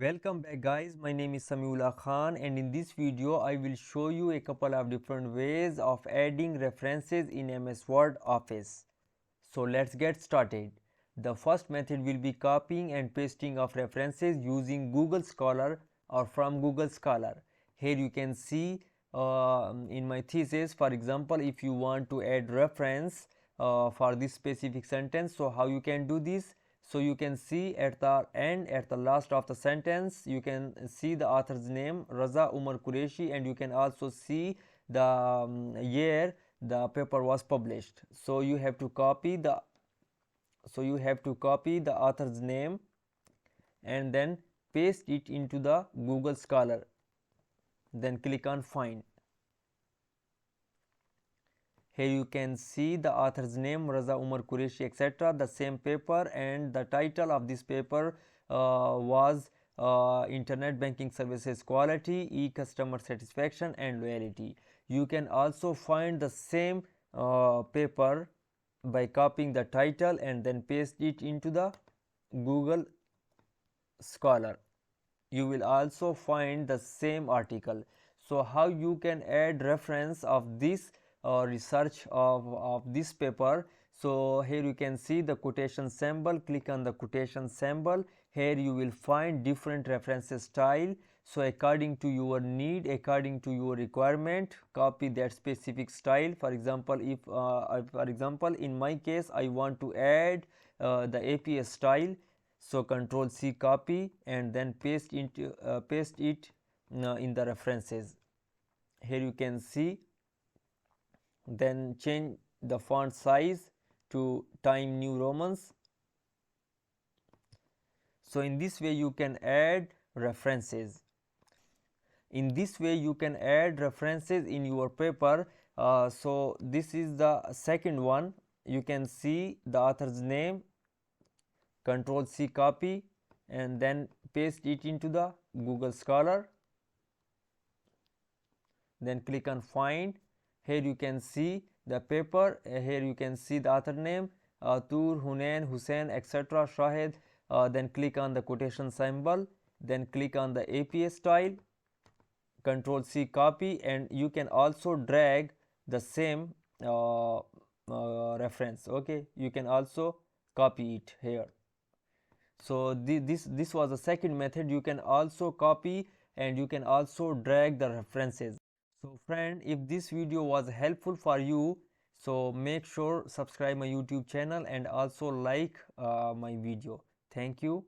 Welcome back guys, my name is Samiullah Khan and in this video I will show you a couple of different ways of adding references in MS Word Office. So let's get started. The first method will be copying and pasting of references using Google Scholar or from Google Scholar. Here you can see in my thesis, for example, if you want to add reference for this specific sentence, so how you can do this? So you can see at the end, at the last of the sentence, you can see the author's name Raza Umar Qureshi, and you can also see the year the paper was published. So you have to copy the author's name and then paste it into the Google Scholar. Then click on find. Here you can see the author's name Raza Umar Qureshi, etc. The same paper, and the title of this paper was Internet Banking Services Quality, E-Customer Satisfaction and Loyalty. You can also find the same paper by copying the title and then paste it into the Google Scholar. You will also find the same article. So how you can add reference of this research of this paper? So here you can see the quotation symbol. Click on the quotation symbol. Here you will find different references style. So according to your need, according to your requirement, copy that specific style. For example, in my case I want to add the APS style, so Control C, copy, and then paste it in the references. Here you can see, then change the font size to Times New Romans. So in this way you can add references. In this way you can add references in your paper. So this is the second one. You can see the author's name, Control C, copy, and then paste it into the Google Scholar. Then click on find. Here you can see the paper. Here you can see the author name, Tur, Hunain, Hussein, etc. Shahid. Then click on the quotation symbol. Then click on the APS style. Control C, copy, and you can also drag the same reference. Okay, you can also copy it here. So this was the second method. You can also copy and you can also drag the references. So friend, if this video was helpful for you, so make sure subscribe my YouTube channel and also like my video. Thank you.